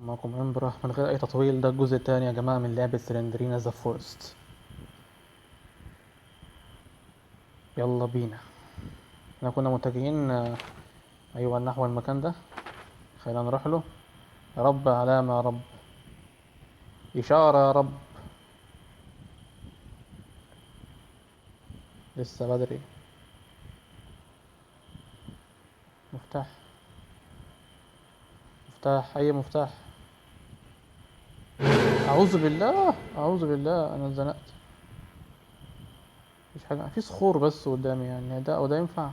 معكم امبرا من غير اي تطويل. ده الجزء الثاني يا جماعه من لعبه سلندرينا ذا فورست. يلا بينا. احنا كنا متجهين ايوه نحو المكان ده. خلينا نروح له. يا رب علامه، يا رب اشاره، يا رب. لسه بدري. مفتاح. مفتاح، اي مفتاح. اعوذ بالله، اعوذ بالله، انا اتزنقت. مفيش حاجه، في صخور بس قدامي، يعني ده وده ينفع؟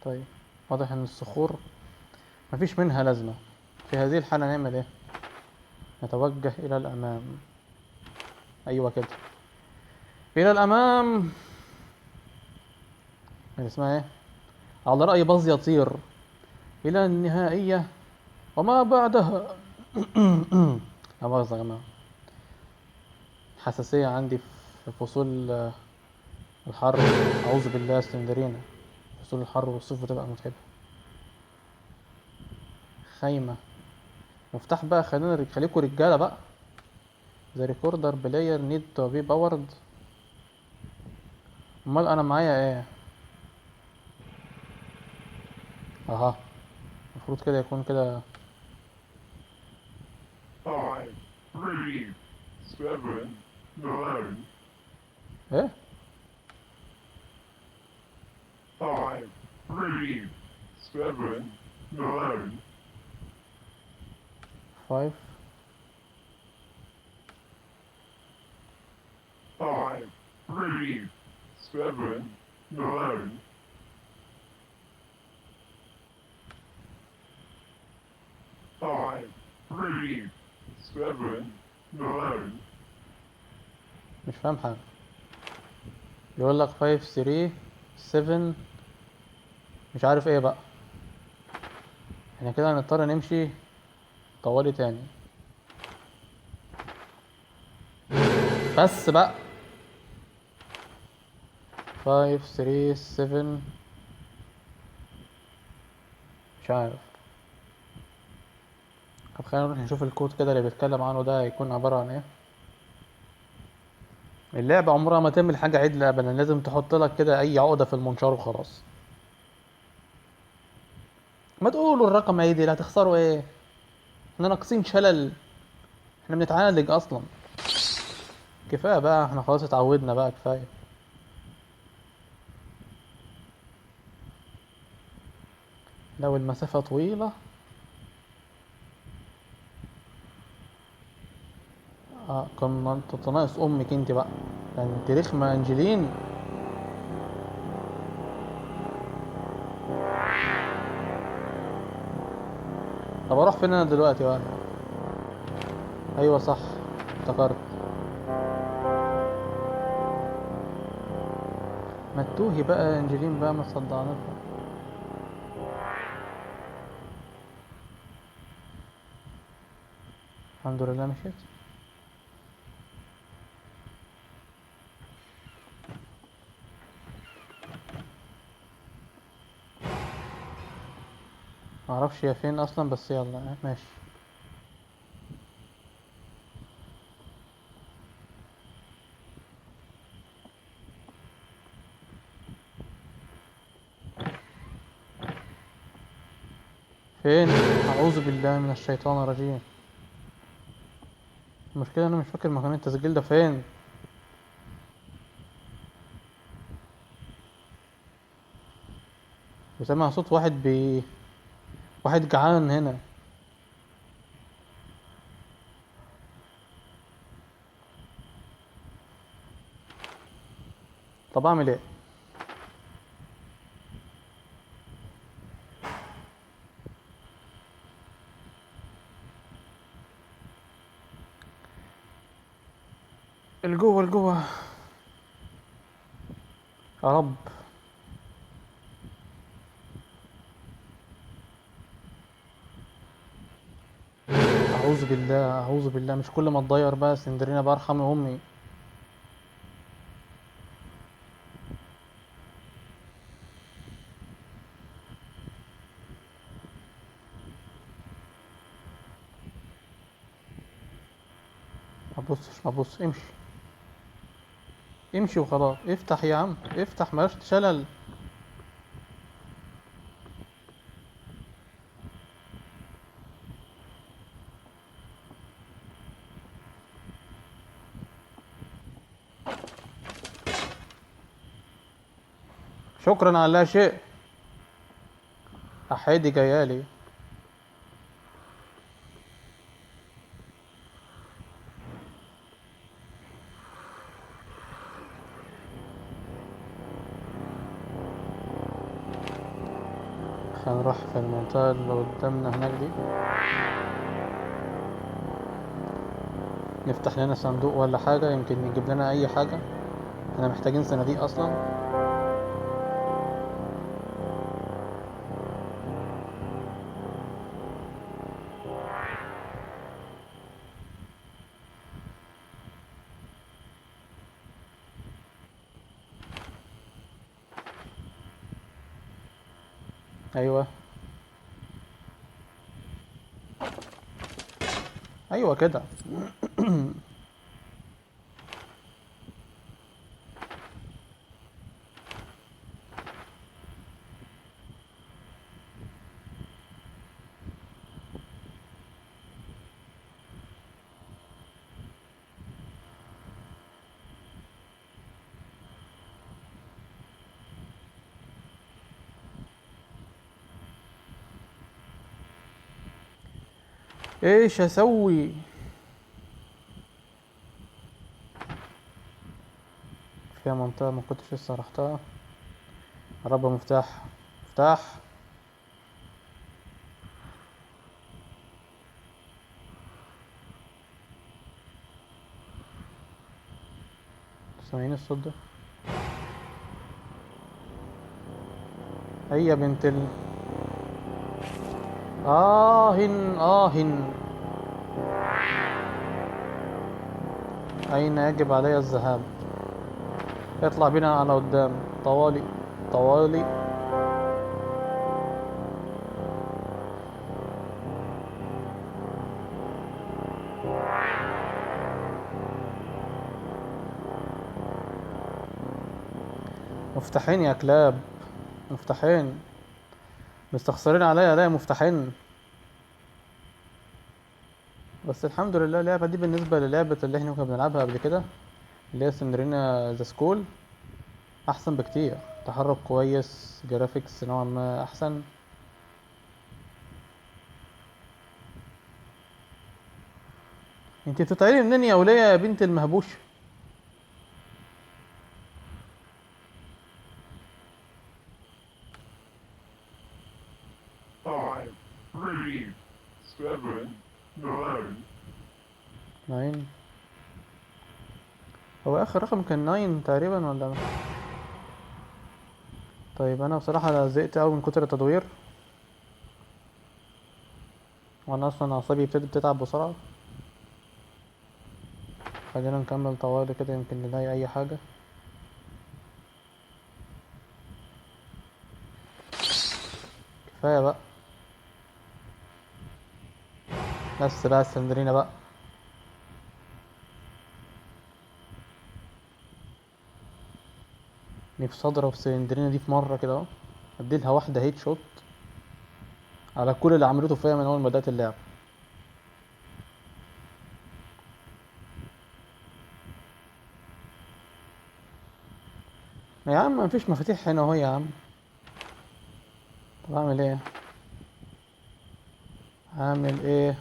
طيب. واضح ان الصخور مفيش منها لازمه. في هذه الحاله نعمل ايه؟ نتوجه الى الامام. ايوه كده. إلى الأمام. اللي اسمها إيه؟ على رأي باز يطير إلى النهائية وما بعدها. لا مؤاخذة يا جماعة، حساسية عندي في فصول الحر. أعوذ بالله، سلندرينا. فصول الحر والصيف بتبقى متعبة. خايمة. مفتاح بقى، خليكوا رجالة بقى. The recorder player need to be powered. أمال أنا معايا إيه؟ أها. المفروض كده يكون كده. Five, three, seven, nine. إيه؟ Five, three, seven, nine. 5. Five, three, seven, nine. Five, three, seven, nine. مش فاهم حاجة. يقول لك 5 3 7. مش عارف ايه بقى. احنا كده هنضطر نمشي طوالي تاني. بس بقى 5 3 7. مش عارف. طب خلينا نروح نشوف الكود كده اللي بيتكلم عنه ده هيكون عبارة عن ايه. اللعبة عمرها ما تعمل حاجة عدلة ابدا، لازم تحط لك كده اي عقدة في المنشار وخلاص. ما تقولوا الرقم عدل، هتخسروا ايه؟ احنا ناقصين شلل. احنا بنتعالج اصلا. كفاية بقى، احنا خلاص اتعودنا بقى، كفاية. لو المسافة طويلة. كنت ناقص امك انت بقى. ده انت رخمة يا انجلين. طب اروح فين انا دلوقتي بقى؟ ايوه صح. افتكرت. ما تتوهي بقى يا انجلين بقى، ما تصدعناش بقى. الحمد لله مشيت. معرفش هي فين اصلا، بس يلا ماشي. فين؟ اعوذ بالله من الشيطان الرجيم. المشكلة انا مش فاكر مكان التسجيل ده فين. وسامع صوت واحد جعان هنا. طب اعمل ايه؟ الجوه الجوه. يا رب. اعوذ بالله، اعوذ بالله، مش كل ما اتضير بقى سندرينا بقى، ارحم امي. ما تبص، امشي امشي وخلاص. افتح يا عم افتح، ماش شلل. شكرا على لا شيء. احيدي جايالي. هنروح في المنطقة اللي قدامنا هناك دي، نفتح لنا صندوق ولا حاجة يمكن يجيب لنا اي حاجة. احنا محتاجين صناديق اصلا. ايوه ايوه كده. ايش اسوي؟ فيها منطقة ما كنتش لسه رحتها. رب مفتاح. مفتاح. سامعين الصوت ده؟ هيا بنت آهن آهن. أين يجب علي الذهاب؟ اطلع بنا على قدام. طوالي طوالي. مفتاحين يا كلاب، مفتاحين. مستخسرين عليا، لا مفتاحين. بس الحمد لله اللعبة دي بالنسبة للعبة اللي احنا كنا بنلعبها قبل كده، اللي هي سندرينا ذا سكول، أحسن بكتير. تحرك كويس، جرافيكس نوعا ما أحسن. انت بتطيري منين يا ولية يا بنت المهبوش؟ five, three, seven, nine, 9. هو آخر رقم كان 9 تقريبا ولا؟ طيب أنا بصراحة زهقت أوي من كتر التدوير، وأنا أصلا أعصابي بتتعب بسرعة. خلينا نكمل طوالي كده يمكن نلاقي أي حاجة. كفاية بقى. بس بقى السندرينا بقى. نفسي أضرب السندرينا دي في مرة كده أهو، أديلها واحدة هيت شوت على كل اللي عملته فيا من أول ما بدأت اللعب. يا عم مفيش مفاتيح هنا أهو يا عم. طب أعمل إيه؟ هعمل إيه؟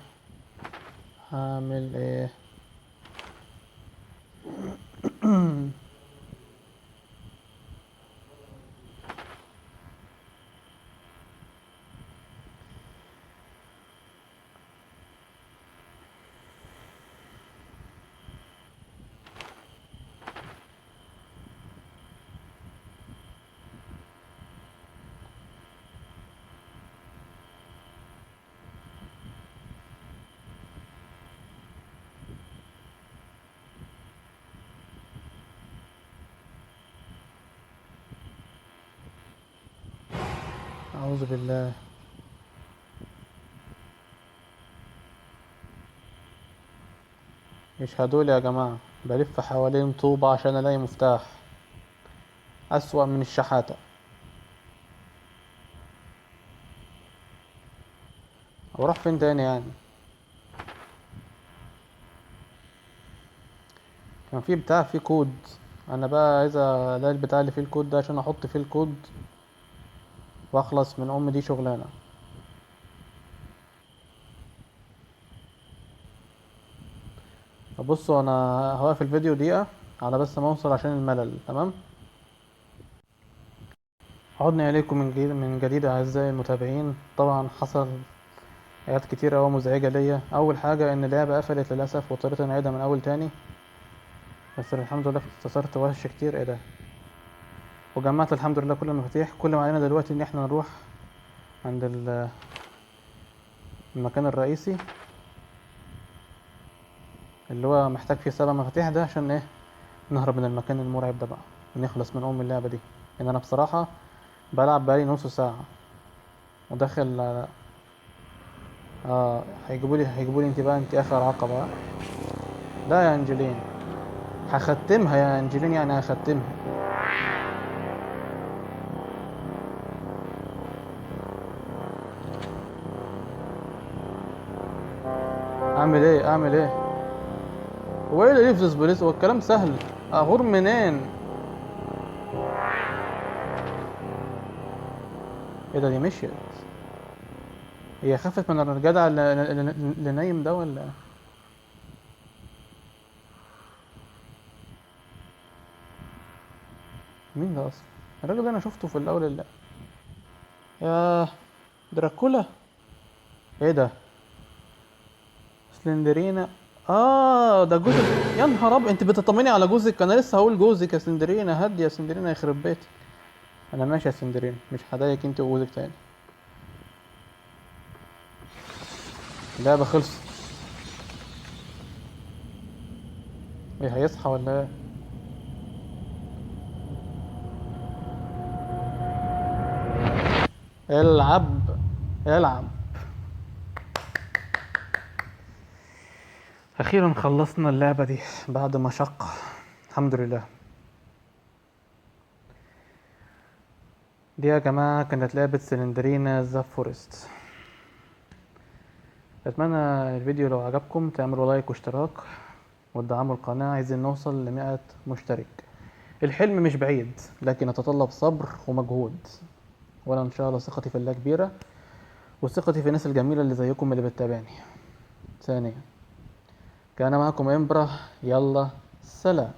هعمل إيه؟ أعوذ بالله. اشهدوا لي يا جماعة، بلف حوالين طوبة عشان الاقي مفتاح، اسوأ من الشحاتة. اروح فين تاني يعني؟ كان في بتاع فيه كود، انا بقى عايز الاقي البتاع اللي فيه الكود ده عشان احط فيه الكود واخلص من دي شغلانة. طب بصوا، انا هوقف الفيديو دقيقة على بس ما اوصل عشان الملل. تمام. عدنا اليكم من جديد اعزائي المتابعين. طبعا حصل حاجات كتير اوي مزعجة ليا. اول حاجة ان اللعبة قفلت للاسف واضطريت انعيدها من اول تاني، بس الحمد لله اختصرت وش كتير. ايه ده؟ وجمعت الحمد لله كل المفاتيح. كل ما علينا دلوقتي ان احنا نروح عند المكان الرئيسي اللي هو محتاج فيه 7 مفاتيح ده، عشان ايه؟ نهرب من المكان المرعب ده بقى ونخلص من اللعبة دي. ان انا بصراحة بلعب بقالي نص ساعة وداخل هيجيبولي انت بقى، انت اخر عقبة ها؟ لا يا انجلين، هختمها يا انجلين، يعني هختمها. اعمل ايه؟ اعمل ايه؟ هو ايه اللي يفلس بوليس؟ هو الكلام سهل. اغور منين؟ ايه ده؟ دي مشيت. هي خفت من الجدع اللي نايم ده ولا؟ مين ده اصلا؟ الراجل ده انا شفته في الاول يا دراكولا. ايه ده؟ سلندرينا. ده جوزك. يا نهار ابيض، انت بتطمني على جوزك؟ انا لسه هقول جوزك يا سلندرينا. هدي يا سلندرينا يخرب بيتك. انا ماشي يا سلندرينا، مش هضايقك انت وجوزك تاني. اللعبة خلصت. ايه، هيصحى ولا ايه؟ العب العب. اخيرا خلصنا اللعبة دي بعد مشقة، الحمد لله. دي يا جماعة كانت لعبة سلندرينا ذا فورست. اتمنى الفيديو لو عجبكم تعملوا لايك واشتراك وتدعموا القناة. عايزين نوصل ل100 مشترك. الحلم مش بعيد، لكن يتطلب صبر ومجهود. وانا ان شاء الله ثقتي في الله كبيرة، وثقتي في الناس الجميلة اللي زيكم اللي بتتابعني. ثانيا، كان معكم امبرا. يلا سلام.